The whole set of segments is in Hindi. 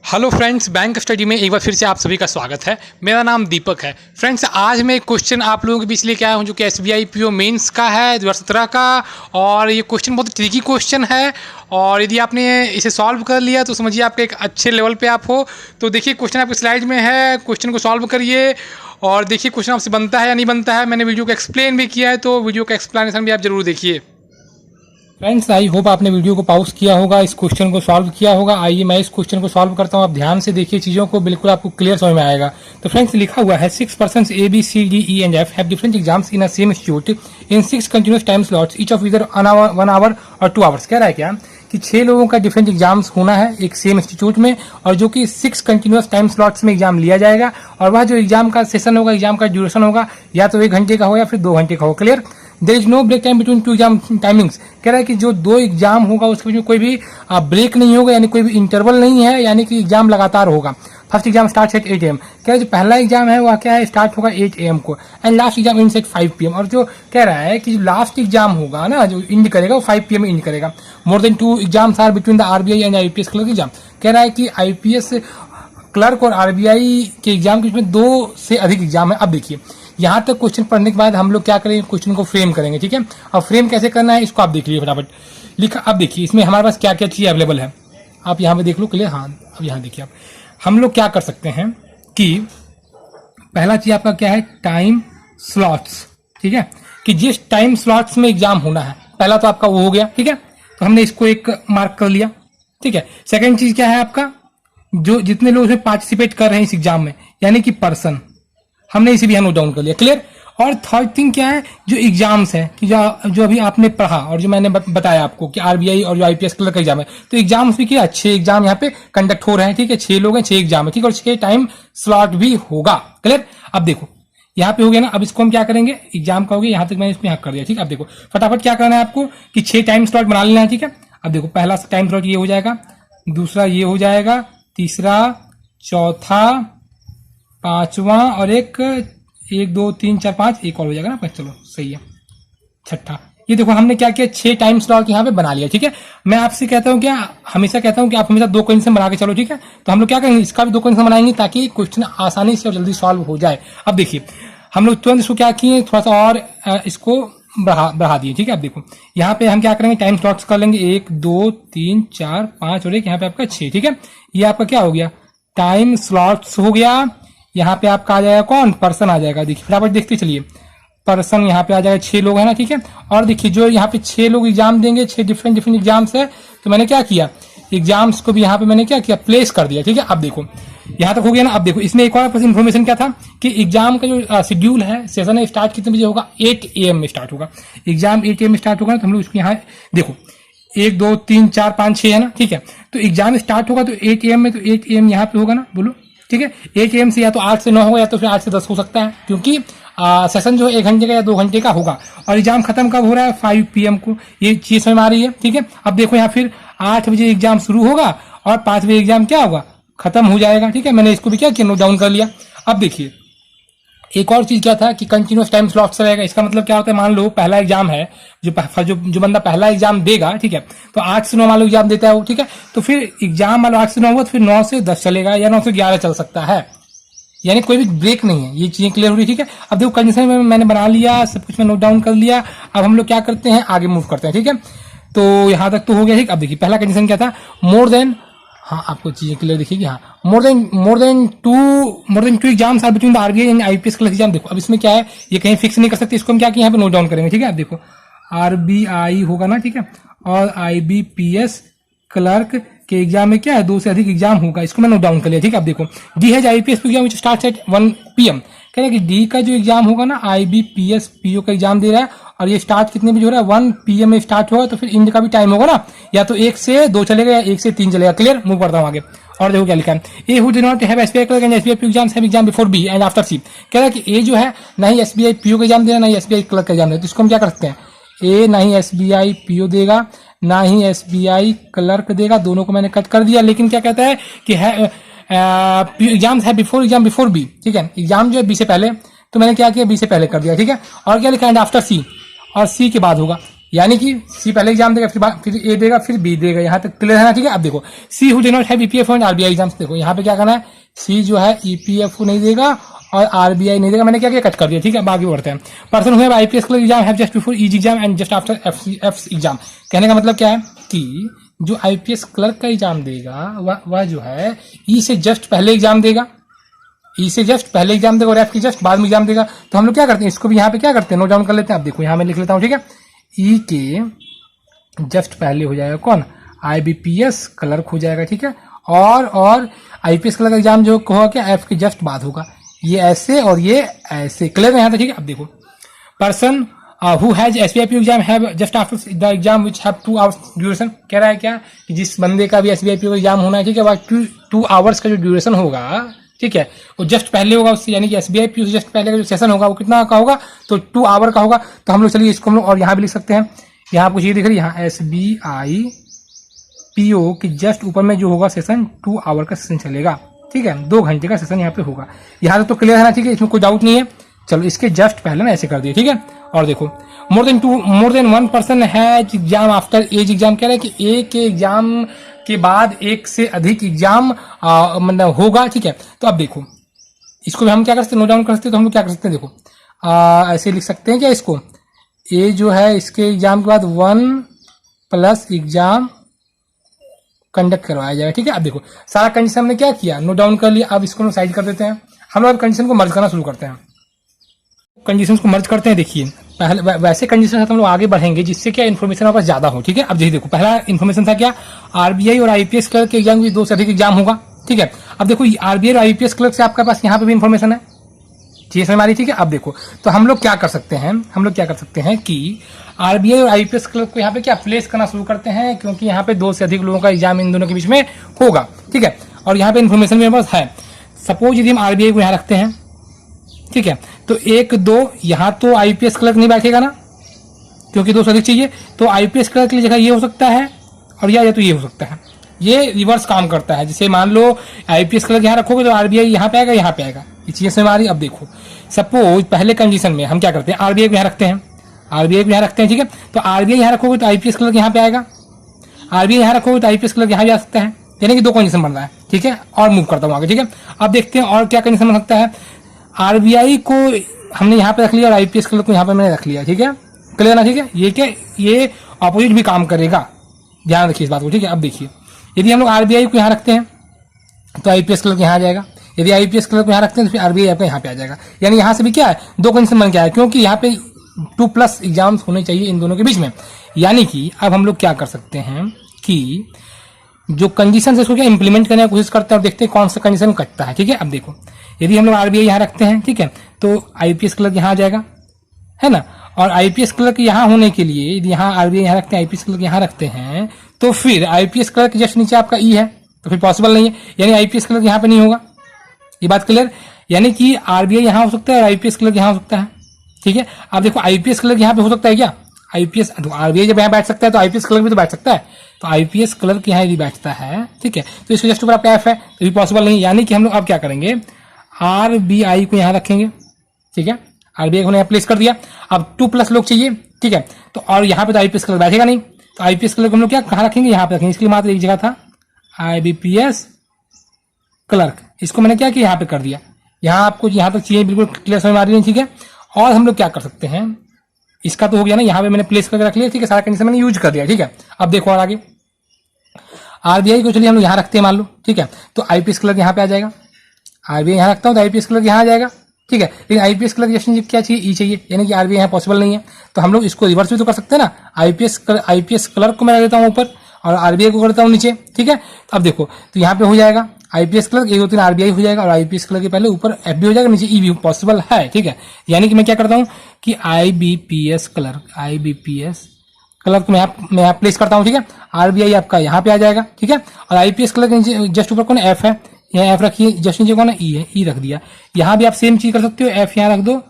हेलो फ्रेंड्स, बैंक स्टडी में एक बार फिर से आप सभी का स्वागत है। मेरा नाम दीपक है। फ्रेंड्स, आज मैं एक क्वेश्चन आप लोगों के बीच लेके आया हूँ जो कि SBI PO मेंस का है 2017 का। और ये क्वेश्चन बहुत ट्रिकी क्वेश्चन है और यदि आपने इसे सॉल्व कर लिया तो समझिए आपके एक अच्छे लेवल पे आप हो। तो देखिए क्वेश्चन आपके स्लाइड में है, क्वेश्चन को सॉल्व करिए और देखिए क्वेश्चन आपसे बनता है या नहीं बनता है। मैंने वीडियो को एक्सप्लेन भी किया है, तो वीडियो का एक्सप्लेनेशन भी आप जरूर देखिए। फ्रेंड्स, आई होप आपने वीडियो को पॉज किया होगा, इस क्वेश्चन को सॉल्व किया होगा। आइए मैं इस क्वेश्चन को सॉल्व करता हूँ। आप ध्यान से देखिए चीज़ों को, बिल्कुल आपको क्लियर समझ में आएगा। तो फ्रेंड्स, लिखा हुआ है 6 persons A, B, C, D, E and F have different exams in a same institute in 6 continuous time slots, each of either 1 hour और 2 hours। कह रहा है क्या कि 6 लोगों का डिफरेंट एग्जाम्स होना है एक सेम इंस्टीट्यूट में, और जो कि 6 कंटिन्यूस टाइम स्लॉट्स में एग्जाम लिया जाएगा। और वह जो एग्जाम का सेशन होगा, एग्जाम का ड्यूरेशन होगा, या तो 1 घंटे का हो या फिर 2 घंटे का हो। Clear? There is no break time between 2 exam timings. कह रहा है कि जो 2 एग्जाम होगा उसके बीच में कोई भी ब्रेक नहीं होगा, यानी कोई भी इंटरवल नहीं है, यानी कि एग्जाम लगातार होगा। First exam start at 8 AM। कह रहा है जो पहला एग्जाम है वह क्या है, स्टार्ट होगा 8 AM को, and last exam end at 5 PM। और जो कह रहा है कि जो लास्ट एग्जाम होगा ना, जो इंड करेगा वो 5 PM में इंड करेगा। More than 2 exams are between the RBI and IPS clerk exam. कह रहा है कि IPS क्लर्क और RBI के एग्जाम के बीच में 2 से अधिक एग्जाम है। अब देखिए यहाँ तक क्वेश्चन पढ़ने के बाद हम लोग क्या करेंगे, क्वेश्चन को फ्रेम करेंगे। ठीक है, अब फ्रेम कैसे करना है इसको आप देख लीजिए फटाफट। लिखा, अब देखिए इसमें हमारे पास क्या क्या चीज़ अवेलेबल है, आप यहाँ पे देख लो। क्लियर? हाँ, अब यहाँ देखिए आप, हम लोग क्या कर सकते हैं कि पहला चीज आपका क्या है, टाइम स्लॉट्स। ठीक है, कि जिस टाइम स्लॉट्स में एग्जाम होना है, पहला तो आपका वो हो गया। ठीक है, तो हमने इसको एक मार्क कर लिया। ठीक है, सेकंड चीज क्या है आपका, जो जितने लोग इसमें पार्टिसिपेट कर रहे हैं इस एग्जाम में, यानी कि पर्सन, हमने इसे भी हम नोट डाउन कर लिया। क्लियर? और थर्ड थिंग क्या है, जो एग्जाम्स है कि जो अभी आपने पढ़ा और जो मैंने बताया आपको कि RBI और जो IPS क्लर्क का एग्जाम है, तो एग्जाम्स भी क्या, 6 एग्जाम यहाँ पे कंडक्ट हो रहे हैं। ठीक है, 6 लोग हैं, 6 एग्जाम है। ठीक है, और 6 टाइम स्लॉट भी होगा। क्लियर? अब देखो यहाँ पे हो गया ना, अब इसको हम क्या करेंगे, एग्जाम का हो गया, यहाँ तक मैंने इसमें यहाँ कर दिया। ठीक है, अब देखो फटाफट क्या करना है आपको कि 6 टाइम स्लॉट बना लेना है। ठीक है, अब देखो पहला टाइम स्लॉट ये हो जाएगा, दूसरा ये हो जाएगा, तीसरा, चौथा, पांचवा और एक 2 3 4 5 एक और हो जाएगा ना, चलो सही है, छठा। ये देखो हमने क्या किया, 6 टाइम स्लॉट यहाँ पे बना लिया। ठीक है, मैं आपसे कहता हूँ क्या, हमेशा कहता हूँ कि आप हमेशा 2 कंडीशन बना के चलो। ठीक है, तो हम लोग क्या करेंगे, इसका भी 2 कंडीशन बनाएंगे ताकि क्वेश्चन आसानी से और जल्दी सॉल्व हो जाए। अब देखिए हम लोग तुरंत इसको क्या किए, थोड़ा सा और इसको बढ़ा दिए। ठीक है, अब देखो यहाँ पे हम क्या करेंगे, टाइम स्लॉट्स कर लेंगे 1 2 3 4 5 और एक यहाँ पे आपका 6। ठीक है, ये आपका क्या हो गया, टाइम स्लॉट्स हो गया। यहाँ पे आपका आ जाएगा कौन, पर्सन आ जाएगा। देखिए फटाफट देखते चलिए, पर्सन यहाँ पे आ जाएगा, 6 लोग है ना। ठीक है, और देखिए जो यहाँ पे 6 लोग एग्जाम देंगे, 6 डिफरेंट एग्जाम्स है, तो मैंने क्या किया, एग्जाम्स को भी यहाँ पे मैंने क्या किया, प्लेस कर दिया। ठीक है, अब देखो यहाँ तक हो गया ना। अब देखो इसमें एक और इन्फॉर्मेशन क्या था कि एग्जाम का जो शेड्यूल है, सेशन है, स्टार्ट कितने बजे होगा, 8 AM में स्टार्ट होगा। एग्जाम 8 AM में स्टार्ट होगा, तो हम लोग इसको यहाँ देखो 1 2 3 4 5 6 है ना। ठीक है, तो एग्जाम स्टार्ट होगा तो 8 AM में, तो 8 AM यहाँ पे होगा ना, बोलो। ठीक है, 8 AM से या तो 8 से 9 होगा या तो फिर 8 से 10 हो सकता है, क्योंकि सेशन जो है 1 घंटे का या 2 घंटे का होगा। और एग्जाम खत्म कब हो रहा है, 5 PM को। ये चीज समझ में आ रही है? ठीक है, अब देखो यहाँ फिर 8 बजे एग्जाम शुरू होगा और 5 बजे एग्जाम क्या होगा, खत्म हो जाएगा। ठीक है, मैंने इसको भी क्या किया, नोट डाउन कर लिया। अब देखिए एक और चीज क्या था कि कंटिन्यूस टाइम स्लॉट्स रहेगा। इसका मतलब क्या होता है, मान लो पहला एग्जाम है, जो बंदा पहला एग्जाम देगा, ठीक है, तो 8 से 9 मान लो एग्जाम देता है वो। ठीक है, तो फिर एग्जाम मान लो 8 से 9 हुआ, तो फिर 9 से 10 चलेगा या 9 से 11 चल सकता है, यानी कोई भी ब्रेक नहीं है। ये चीजें क्लियर हो रही है? ठीक है, अब देखो कंडीशन में मैंने बना लिया, सब कुछ मैं नोट डाउन कर लिया। अब हम लोग क्या करते हैं, आगे मूव करते हैं। ठीक है, तो यहां तक तो हो गया। ठीक, अब देखिए पहला कंडीशन क्या था, मोर देन, हाँ आपको चीजें क्लियर दिखेगी, हाँ, more than two exams are between the RBI and IPS clerk exam. देखो अब इसमें क्या है, ये कहीं फिक्स नहीं कर सकते, इसको हम क्या किया, यहाँ पे नोट डाउन करेंगे। ठीक है, अब देखो RBI होगा ना, ठीक है, और IBPS क्लर्क के एग्जाम में क्या है, 2 से अधिक एग्जाम होगा, इसको मैं नोट डाउन कर लिया। ठीक है, अब देखो डी है IPS exam which starts at 1 PM। कह रहा है कि डी का जो एग्जाम होगा ना, IBPS PO का एग्जाम दे रहा है, और ये स्टार्ट कितने बजे हो रहा है, 1 PM में स्टार्ट होगा, तो फिर इंड का भी टाइम होगा ना, या तो 1 से 2 चलेगा या 1 से 3 चलेगा। क्लियर? मूव करता हूँ आगे। और देखो क्या लिखा है, A who do not have SBI clerk and SBI PO exams have exam before B and after C. कह रहा है कि ए जो है ना ही SBI PO का एग्जाम देगा, ना ही SBI क्लर्क का एग्जाम देगा, तो इसको हम क्या कर सकते हैं, ए ना ही SBI PO देगा, ना ही SBI क्लर्क देगा, दोनों को मैंने कट कर दिया। लेकिन क्या कहता है कि एग्जाम्स है बिफोर बी। ठीक है, एग्जाम जो है बी से पहले, तो मैंने क्या किया, बी से पहले कर दिया। ठीक है, और क्या लिखा है, आफ्टर सी, और सी के बाद होगा। यानी कि सी पहले एग्जाम देगा, फिर ए देगा, फिर बी देगा। यहाँ तक क्लियर है ना? ठीक है। अब देखो see who do not have EPFO and RBI exams, देखो यहाँ पे क्या करना है, सी जो है ईपीएफओ नहीं देगा और आरबीआई नहीं देगा। मैंने क्या किया, कट कर दिया। ठीक है, अब आगे बढ़ते हैं। Person who have IPS clerk exam have just before easy exam and just after F exam. कहने का मतलब क्या है कि जो आईपीएस क्लर्क का एग्जाम देगा वह जो है ई से जस्ट पहले एग्जाम देगा, ई से जस्ट पहले एग्जाम देगा और एफ की जस्ट बाद में एग्जाम देगा। तो हम लोग क्या करते हैं, इसको भी यहाँ पे क्या करते हैं, नोट डाउन कर लेते हैं। अब देखो यहाँ मैं लिख लेता हूँ। ठीक है, ई के जस्ट पहले हो जाएगा कौन, आईबीपीएस क्लर्क हो जाएगा। ठीक है, और आईपीएस क्लर्क का एग्जाम जो होगा क्या, एफ के जस्ट बाद होगा। ये ऐसे और ये ऐसे, क्लियर है यहाँ तक? ठीक है। अब देखो person who has SBI PO exam have just after the exam which have 2 hours duration. कह रहा है क्या कि जिस बंदे का भी एसबीआईपीओ एग्जाम होना है, ठीक है, वह 2 आवर्स का जो ड्यूरेशन होगा, ठीक है, वो जस्ट पहले होगा उससे, यानी कि एसबीआईपीओ से जस्ट पहले का जो सेशन होगा वो कितना का होगा, तो 2 आवर का होगा। तो हम लोग चलिए इसको हम लोग और यहाँ भी लिख सकते हैं। यहाँ आपको चीज दिख रही है, यहाँ एसबीआईपीओ की जस्ट ऊपर में जो होगा सेशन 2 आवर का सेशन चलेगा। ठीक है, 2 घंटे का सेशन यहाँ पे होगा। यहाँ तो क्लियर है ना? ठीक है, इसमें कोई डाउट नहीं है। चलो इसके जस्ट पहले ना ऐसे कर दिए। ठीक है, और देखो more than 1 person has exam after each exam. कह रहा है कि एक के एग्जाम के बाद एक से अधिक एग्जाम मतलब होगा। ठीक है, तो अब देखो इसको भी हम क्या कर सकते हैं, नोट डाउन कर सकते हैं। तो हम लोग क्या कर सकते हैं, देखो ऐसे लिख सकते हैं क्या, इसको ए जो है इसके एग्जाम के बाद 1+ एग्जाम कंडक्ट करवाया जाएगा। ठीक है, अब देखो सारा कंडीशन हमने क्या किया, नोट डाउन कर लिया। अब इसको हम साइड कर देते हैं। हम लोग कंडीशन को मर्ज करना शुरू करते हैं। कंडीशंस को मर्ज करते हैं। देखिए पहले वैसे कंडीशन हम लोग आगे बढ़ेंगे जिससे क्या इन्फॉर्मेशन हमारे पास ज्यादा हो। ठीक है, अब देखो पहला इन्फॉर्मेशन था क्या, आरबीआई और आईपीएस क्लर्क के एग्जाम की 2 से अधिक एग्जाम होगा। ठीक है, अब देखो आरबीआई और आईपीएस क्लर्क से आपके पास यहाँ पे भी इन्फॉर्मेशन है, चीज समझ रही? ठीक है, अब देखो तो हम लोग क्या कर सकते हैं, कि आरबीआई और आईपीएस क्लर्क को यहाँ पे क्या प्लेस करना शुरू करते हैं, क्योंकि यहाँ पे 2 से अधिक लोगों का एग्जाम इन दोनों के बीच में होगा। ठीक है, और यहाँ पे इन्फॉर्मेशन मेरे पास है। सपोज यदि हम आरबीआई को यहाँ रखते हैं, ठीक है, तो 1 2 यहाँ तो आईपीएस क्लर्क नहीं बैठेगा ना, क्योंकि 2 से अधिक चाहिए। तो आईपीएस क्लर्क की जगह ये हो सकता है और या तो ये हो सकता है। ये रिवर्स काम करता है। जैसे मान लो आईपीएस क्लर्क यहाँ रखोगे तो आरबीआई यहाँ पे आएगा, यहाँ पे आएगा। ये चीजें समझ आ रही? अब देखो सपोज पहले कंडीशन में हम क्या करते हैं, आरबीआई को यहाँ रखते हैं, ठीक है, तो आरबीआई यहाँ रखोगे तो आईपीएस क्लर्क यहाँ पे आएगा, आरबीआई यहाँ रखोगे तो आईपीएस क्लर्क यहाँ भी आ सकता है। यानी कि 2 कंडीशन बन रहा है। ठीक है, और मूव करता हूँ आगे। ठीक है, अब देखते हैं और क्या कंडीशन बन सकता है। आरबीआई को हमने यहाँ पे रख लिया और आईपीएस क्लर्क को यहाँ पे मैंने रख लिया। ठीक है, क्लियर ना? ठीक है, ये क्या, ये ऑपोजिट भी काम करेगा, ध्यान रखिए इस बात को। ठीक है, अब देखिए यदि हम लोग आरबीआई को यहाँ रखते हैं तो आईपीएस क्लर्क यहाँ आ जाएगा, यदि आईपीएस क्लर्क को यहाँ रखते हैं तो फिर आरबीआई आपका यहाँ पे आ जाएगा। यानी यहाँ से भी क्या है, 2 कंडीशन बन के आया, क्योंकि यहाँ पे 2+ एग्जाम्स होने चाहिए इन दोनों के बीच में। यानी कि अब हम लोग क्या कर सकते हैं कि जो कंडीशन है उसको क्या इंप्लीमेंट करने की कोशिश करते हैं और देखते हैं कौन सा कंडीशन कटता है। ठीक है, अब देखो यदि हम लोग आरबीआई यहाँ रखते हैं, ठीक है, तो आईपीएस क्लर्क यहाँ आ जाएगा, है ना, और आईपीएस क्लर्क यहाँ होने के लिए यदि यहाँ आरबीआई यहाँ रखते हैं, आईपीएस क्लर्क यहाँ रखते हैं, तो फिर आईपीएस क्लर्क जस्ट नीचे आपका ई है, तो फिर पॉसिबल नहीं है। यानी आईपीएस क्लर्क यहाँ पे नहीं होगा। ये बात क्लियर? यानी कि आरबीआई यहाँ हो सकता है और आईपीएस क्लर्क यहाँ हो सकता है। ठीक है, अब देखो आईपीएस क्लर्क यहाँ पे हो सकता है क्या, आईपीएस आरबीआई जब यहाँ बैठ सकता है तो आईपीएस क्लर्क भी तो बैठ सकता है। तो आईपीएस क्लर्क यहाँ यदि बैठता है, ठीक है, तो इसके जस्ट ऊपर आपका एफ है, तो भी पॉसिबल नहीं। यानी कि हम लोग अब क्या करेंगे, आरबीआई को यहाँ रखेंगे। ठीक है, आरबीआई को यहाँ प्लेस कर दिया। अब 2+ लोग चाहिए। ठीक है, तो और यहाँ पे तो आईपीएस क्लर्क बैठेगा नहीं, तो आईपीएस क्लर्क हम लोग क्या कहाँ रखेंगे, यहाँ पे रखेंगे। इसके लिए मात्र एक जगह था आईबीपीएस क्लर्क, इसको मैंने क्या किया, यहाँ पे कर दिया। यहाँ आपको यहाँ तक चाहिए बिल्कुल क्लियर समझ आ रही है? ठीक है, और हम लोग क्या कर सकते हैं, इसका तो हो गया ना, यहाँ पे मैंने प्लेस करके रख लिया। ठीक है, सारा कंडीशन मैंने यूज कर दिया। ठीक है, अब देखो और आगे आरबीआई को चलिए हम लोग यहाँ रखते हैं मान लो। ठीक है, तो आईपीएस क्लर्क यहाँ पे आ जाएगा, आरबीआई यहाँ रखता हूँ तो आईपीएस क्लर्क यहाँ आ जाएगा। ठीक है, लेकिन आईपीएस क्लर्क जैसे क्या चाहिए, ई चाहिए, यानी कि आरबीआई यहाँ पॉसिबल नहीं है। तो हम लोग इसको रिवर्स भी तो कर सकते हैं ना, आईपीएस क्लर्क को मैं रख देता हूँ ऊपर और आरबीआई को करता हूँ नीचे। ठीक है, तो अब देखो तो यहाँ पे हो जाएगा आईपीएस क्लर्क 1 2 3 आरबीआई हो जाएगा और आईपीएस क्लर्क के पहले ऊपर एफ भी हो जाएगा, नीचे ई भी पॉसिबल है। ठीक है, यानी कि मैं क्या करता हूँ कि आईबीपीएस क्लर्क मैं यहाँ प्लेस करता हूँ। ठीक है, आरबीआई आपका यहाँ पे आ जाएगा। ठीक है, और आईपीएस क्लर्क नीचे जस्ट ऊपर कौन एफ है, यहाँ एफ रखिए, जस्ट नीचे कौन है, ई है, ई रख दिया। यहाँ भी आप सेम चीज कर सकते हो, एफ यहाँ रख दो,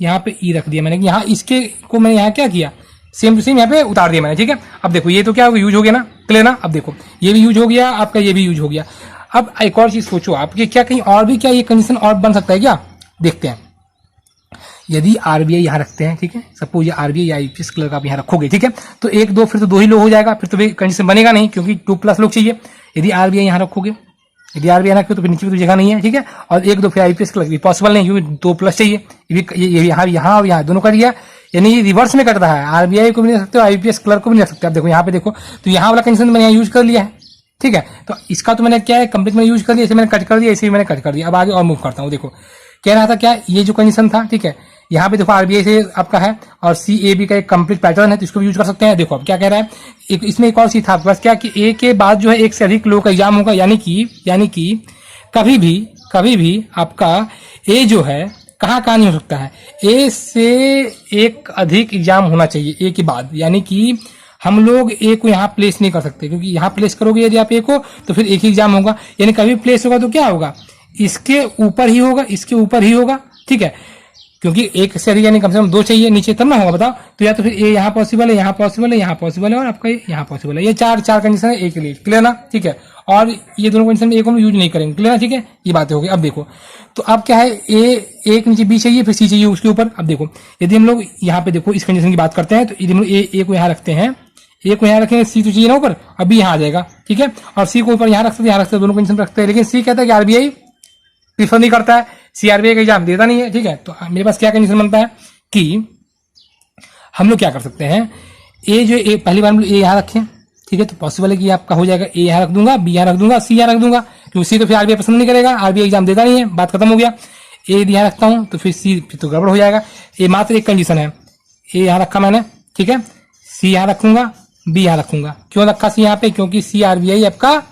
यहाँ पे ई रख दिया मैंने। यहाँ इसके को मैंने यहाँ क्या किया, सेम टू सेम यहाँ पे उतार दिया मैंने। ठीक है, अब देखो ये तो क्या यूज हो गया ना, क्लियर ना? अब देखो ये भी यूज हो गया आपका, ये भी यूज हो गया। अब एक और चीज सोचो आप कि क्या कहीं और भी क्या ये कंडीशन और बन सकता है क्या, देखते हैं। यदि आरबीआई यहाँ रखते हैं, ठीक है, सपोज ये आरबीआई या आईपीएस क्लर्क आप यहाँ रखोगे, ठीक है, तो एक दो फिर तो 2 ही लोग हो जाएगा, फिर तो कंडीशन बनेगा नहीं क्योंकि 2+ लोग चाहिए। यदि आरबीआई यहाँ रखोगे, यदि आरबीआई रखोगे तो फिर नीचे भी तो जगह नहीं है, ठीक है, और एक दो फिर आईपीएस क्लर्क भी पॉसिबल नहीं क्योंकि 2+ चाहिए। ये यहाँ और यहाँ दोनों कर दिया, यानी ये रिवर्स में कट रहा है, आरबीआई को भी नहीं रख सकते, आईपीएस क्लर्क को भी नहीं रख सकते। आप देखो यहाँ पे देखो, तो यहाँ वाला कंडीशन मैंने यहाँ यूज कर लिया है, ठीक है, तो इसका तो मैंने क्या है कंप्लीट मैंने यूज कर लिया, इसे मैंने कट कर दिया, इसे मैंने कट कर दिया। अब आगे और मूव करता हूँ। देखो कह रहा था क्या, ये जो कंडीशन था, ठीक है, यहाँ पे देखो आरबीआई से आपका है और CAB का एक कंप्लीट पैटर्न है, तो इसको भी यूज कर सकते हैं। देखो अब क्या कह रहा है, इसमें एक और चीज था आपके पास क्या, कि ए के बाद जो है एक से अधिक लोगों का एग्जाम होगा, यानी कि कभी भी आपका ए जो है कहाँ नहीं हो सकता है, ए से एक अधिक एग्जाम होना चाहिए ए के बाद, यानी कि हम लोग ए को यहाँ प्लेस नहीं कर सकते, क्योंकि यहाँ प्लेस करोगे यदि आप ए को तो फिर एक ही एग्जाम होगा, यानी कभी प्लेस होगा तो क्या होगा, इसके ऊपर ही होगा, इसके ऊपर ही होगा, ठीक है, क्योंकि एक से अधिक यानी कम से कम 2 चाहिए नीचे, तब ना होगा बताओ। तो या तो फिर ए यहाँ पॉसिबल है, यहाँ पॉसिबल है, यहाँ पॉसिबल है, और आपका यहाँ पॉसिबल है। ये चार कंडीशन है ए के लिए, क्लियर ना, ठीक है, और ये दोनों कंडीशन में ए को हम यूज नहीं करेंगे, क्लियर ना, ठीक है, ये बातें हो गई। अब देखो तो अब क्या है, ए के नीचे बी चाहिए, फिर सी चाहिए उसके ऊपर। अब देखो यदि हम लोग यहाँ पे देखो इस कंडीशन की बात करते हैं, तो यदि हम लोग ए को यहाँ रखते हैं, ए को यहाँ रखेंगे, सी तो चाहिए ना ऊपर, अब बी यहाँ आ जाएगा, ठीक है, और सी को ऊपर यहाँ रख सकते, दोनों कंडीशन रखते हैं, लेकिन सी कहता है कि आरबीआई प्रीफर नहीं करता है, सी आरबीआई का एग्जाम देता नहीं है, ठीक है, तो मेरे पास क्या कंडीशन बनता है कि हम लोग क्या कर सकते हैं, ए जो ए पहली बार हम लोग ए यहाँ रखें, ठीक है, तो पॉसिबल है कि आपका हो जाएगा, ए यहाँ रख दूंगा, बी यहाँ रख दूंगा, सी यहाँ रख दूंगा, क्योंकि सी तो फिर आरबीआई पसंद नहीं करेगा, आरबीआई एग्जाम देता नहीं है, बात खत्म हो गया। ए यहाँ रखता हूँ तो फिर सी फिर तो गड़बड़ हो जाएगा। ए मात्र एक कंडीशन है, ए यहाँ रखा मैंने, ठीक है, सी यहाँ रखूंगा, बी यहाँ रखूंगा। क्यों रखा सी यहाँ पे, क्योंकि सी आरबीआई आपका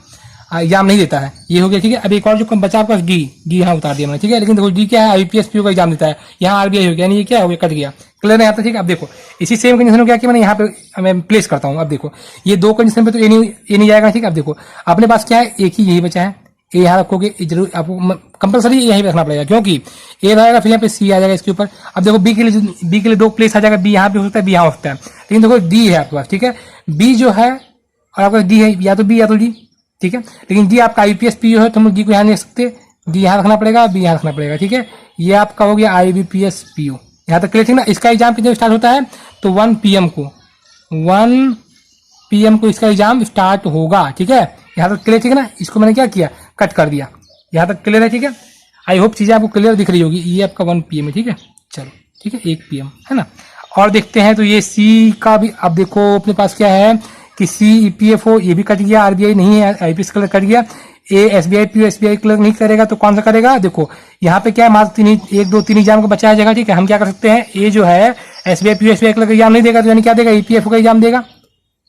एग्जाम नहीं देता है, ये हो गया, ठीक है। अब एक और जो कम बचा आपका डी यहाँ उतार दिया मैंने, ठीक है, लेकिन देखो डी क्या है, आईपीएस पीओ का एग्जाम देता है, यहाँ आरबीआई हो गया, यानी ये क्या हो गया, कट गया, क्लियर है यहाँ पे, ठीक है। अब देखो इसी सेम कंडीशन में क्या किया मैंने, यहाँ पे मैं प्लेस करता हूँ। अब देखो ये 2 कंडीशन पे तो ए नहीं जाएगा, ठीक है। अब देखो अपने पास क्या है, एक ही यही बचा है, ए यहाँ रखोगे, जरूर आपको कंपलसरी यहीं रखना पड़ेगा, क्योंकि ए रहेगा फिर यहाँ पे सी आ जाएगा इसके ऊपर। अब देखो बी के लिए 2 प्लेस आ जाएगा, बी यहाँ पे हो सकता है, बी यहाँ हो सकता है, लेकिन देखो डी है आपके पास, ठीक है, बी जो है और आपका डी है, या तो बी या तो डी, ठीक है, लेकिन डी आपका आईपीएस पीओ है तो हम लोग डी को यहाँ नहीं रख सकते, डी यहाँ रखना पड़ेगा, बी यहाँ रखना पड़ेगा, ठीक है। ये आपका हो गया आईबीपीएस पीओ, यहाँ तक क्लियर, ठीक ना। इसका एग्जाम कितने स्टार्ट होता है, तो 1 PM को इसका एग्जाम स्टार्ट होगा, ठीक है, यहाँ तक क्लियर, ठीक है ना। इसको मैंने क्या किया, कट कर दिया, यहाँ तक क्लियर है, ठीक है। आई होप चीजें आपको क्लियर दिख रही होगी। ये आपका 1 PM है, ठीक है, चलो ठीक है, 1 PM है ना। और देखते हैं तो ये सी का भी, अब देखो अपने पास क्या है कि सी ईपीएफओ ये भी कट गया, आरबीआई नहीं है, आईपीएस क्लर्क कट गया, ए एसबीआई पीओ एसबीआई क्लर्क नहीं करेगा तो कौन सा करेगा। देखो यहाँ पे क्या है, मात्र 1 2 3 एग्जाम का बचा है जगह, ठीक है। हम क्या कर सकते हैं, ए जो है SBI PO SBI clerk exam नहीं देगा, तो यानी क्या देगा, ईपीएफओ का एग्जाम देगा,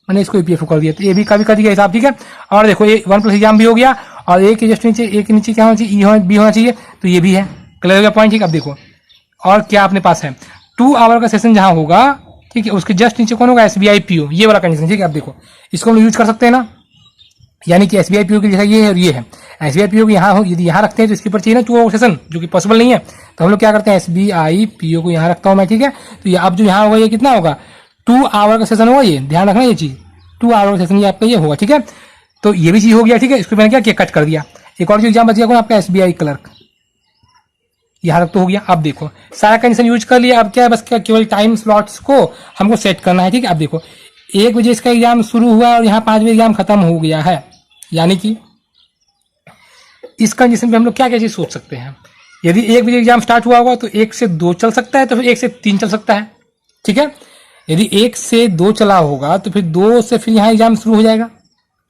मैंने इसको ईपीएफओ कर दिया, तो ए भी का भी कट गया हिसाब, ठीक है। और देखो ये 1+ एग्जाम भी हो गया, और ए के जस्ट नीचे, ए के नीचे क्या होना चाहिए, ई बी होना चाहिए, तो ये भी है, क्लियर हो गया पॉइंट, ठीक। अब देखो और क्या अपने पास है, 2 आवर का सेशन जहां होगा, ठीक है, उसके जस्ट नीचे कौन होगा, एसबीआई पीओ, ये वाला कंडीशन, ठीक है। अब देखो इसको हम यूज कर सकते हैं ना, यानी कि एसबीआई पीओ के जैसा ये है और ये है, एसबीआई पीओ को यहाँ हो, यदि यहाँ रखते हैं तो इसके ऊपर चाहिए ना 2 आवर सेशन, जो कि पॉसिबल नहीं है, तो हम लोग क्या करते हैं, एसबीआई पीओ को यहाँ रखता हूँ मैं, ठीक है। तो ये अब जो यहाँ होगा ये कितना होगा, 2 आवर का सेशन होगा, ये ध्यान रखना ये चीज, 2 आवर का सेशन ये आपका ये होगा, ठीक है। तो ये भी चीज हो गया, ठीक है। इसको मैंने क्या किया, कट कर दिया। एक और जो एग्जाम बच गया कौन, आपका एसबीआई क्लर्क, यहाँ तक तो हो गया। अब देखो सारा कंडीशन यूज कर लिया, अब क्या है, बस क्या केवल टाइम स्लॉट्स को हमको सेट करना है, ठीक है। अब देखो 1 बजे इसका एग्जाम शुरू हुआ और यहाँ 5 बजे एग्जाम खत्म हो गया है, यानी कि इस कंडीशन पे हम लोग क्या क्या चीज सोच सकते हैं। यदि 1 बजे एग्जाम स्टार्ट हुआ होगा तो 1 से 2 चल सकता है, तो फिर 1 से 3 चल सकता है, ठीक है। यदि 1 से 2 चला होगा तो फिर 2 से फिर यहाँ एग्जाम शुरू हो जाएगा,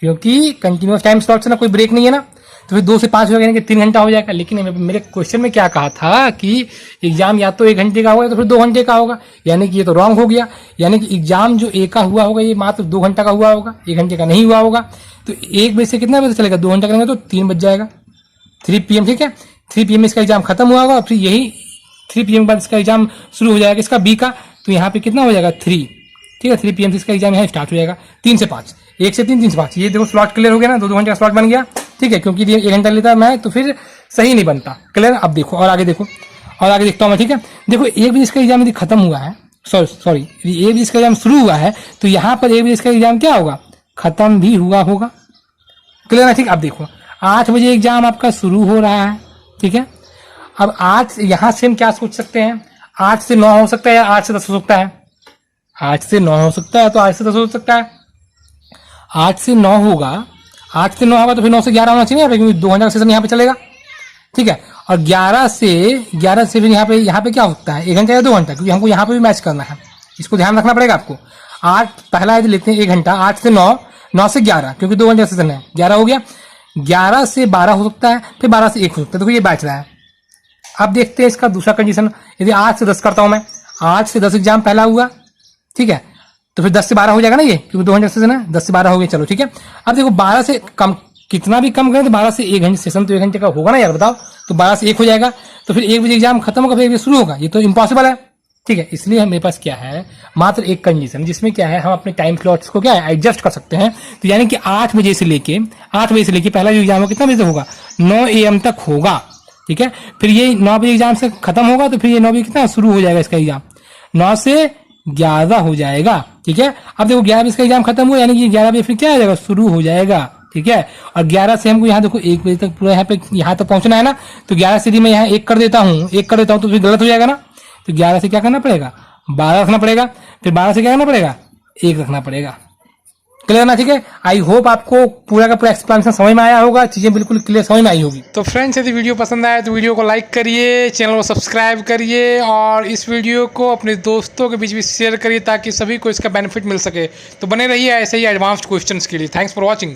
क्योंकि कंटिन्यूअस टाइम स्लॉट से ना कोई ब्रेक नहीं है ना, तो फिर 2 से 5 हो जाएगा, यानी कि 3 घंटा हो जाएगा। लेकिन मेरे क्वेश्चन में क्या कहा था कि एग्जाम या तो 1 घंटे का होगा तो फिर 2 घंटे का होगा, यानी कि ये तो रॉन्ग हो गया। यानी कि एग्जाम जो ए का हुआ होगा ये मात्र 2 घंटा का हुआ होगा, 1 घंटे का नहीं हुआ होगा। तो 1 बजे से कितना बजे चलेगा, 2 घंटा करेंगे तो 3 बज जाएगा, 3 PM, ठीक है। 3 PM में इसका एग्जाम खत्म हुआ होगा, फिर यही 3 PM बाद इसका एग्जाम शुरू हो जाएगा इसका बी का, तो यहाँ पे कितना हो जाएगा 3, ठीक है। 3 PM से इसका एग्जाम यहाँ स्टार्ट हो जाएगा, 3 से 5, 1 से 3, 3 से 5। ये देखो स्लॉट क्लियर हो गया ना, 2 घंटे का स्लॉट बन गया, ठीक है, क्योंकि ये 1 घंटा लेता है मैं, तो फिर सही नहीं बनता, क्लियर। अब देखो और आगे देखो, और आगे देखता हूँ मैं, ठीक है। देखो 1 बजे इसका एग्जाम यदि खत्म हुआ है, सॉरी 1 बजे इसका एग्जाम शुरू हुआ है, तो यहाँ पर 1 बजे इसका एग्जाम क्या होगा, खत्म भी हुआ होगा, क्लियर है, ठीक। अब देखो 8 बजे एग्जाम आपका शुरू हो रहा है, ठीक है। अब 8 यहाँ से हम क्या सोच सकते हैं, 8 से 9 हो सकता है या 8 से 10 हो सकता है। 8 से 9 हो सकता है तो 8 से 10 हो सकता है। 8 से 9 होगा, 8 से 9 होगा तो फिर 9 से 11 होना चाहिए, क्योंकि 2 घंटा का सेशन यहाँ पे चलेगा, ठीक है। और 11 से फिर यहाँ पे क्या होता है, 1 घंटा या 2 घंटा, क्योंकि हमको यहाँ पे भी मैच करना है, इसको ध्यान रखना पड़ेगा आपको। 8 पहला यदि लेते हैं 1 घंटा, 8 से 9, 9 से 11, क्योंकि 2 घंटे का सेशन है, 11 हो गया। 11 से 12 हो सकता है, फिर 12 से 1 हो सकता है, तो ये बैच रहा है। अब देखते हैं इसका दूसरा कंडीशन, यदि 8 से 10 करता हूं मैं, 8 से 10 एग्जाम पहला हुआ, ठीक है, तो फिर 10 से 12 हो जाएगा ना ये, क्योंकि 2 घंटे सेशन है, 10 से 12 हो गया, चलो ठीक है। अब देखो 12 से कम, कितना भी कम करें तो 12 से 1 घंटे सेशन तो 1 घंटे का होगा ना यार, बताओ, तो 12 से 1 हो जाएगा, तो फिर 1 बजे एग्जाम खत्म होगा, फिर 1 बजे शुरू होगा, ये तो इम्पॉसिबल है, ठीक है। इसलिए मेरे पास क्या है, मात्र एक कंडीशन, जिसमें क्या है, हम अपने टाइम स्लॉट्स को क्या है एडजस्ट कर सकते हैं। तो यानी कि 8 बजे से लेके पहला जो एग्जाम होगा कितना बजे से होगा, 9 AM तक होगा, ठीक है। फिर ये 9 बजे एग्जाम से खत्म होगा, तो फिर ये 9 बजे कितना शुरू हो जाएगा इसका एग्जाम, 9 से 11 हो जाएगा, ठीक है। अब देखो 11 बजे इसका एग्जाम खत्म हुआ, यानी कि 11 बजे फिर क्या आ जाएगा, शुरू हो जाएगा, ठीक है। और 11 से हमको यहाँ देखो 1 बजे तक पूरा यहाँ तक पहुंचना है ना, तो 11 से यदि मैं यहाँ 1 कर देता हूँ, तो फिर गलत हो जाएगा ना, तो 11 से क्या करना पड़ेगा, 12 रखना पड़ेगा, फिर 12 से क्या करना पड़ेगा, 1 रखना पड़ेगा, क्लियर ना, ठीक है। आई होप आपको पूरा का पूरा एक्सप्लेनेशन समझ में आया होगा, चीजें बिल्कुल क्लियर समझ में आई होगी। तो फ्रेंड्स, यदि वीडियो पसंद आए तो वीडियो को लाइक करिए, चैनल को सब्सक्राइब करिए और इस वीडियो को अपने दोस्तों के बीच भी शेयर करिए, ताकि सभी को इसका बेनिफिट मिल सके। तो बने रहिए ऐसे ही एडवांस्ड क्वेश्चंस के लिए। Thanks for watching.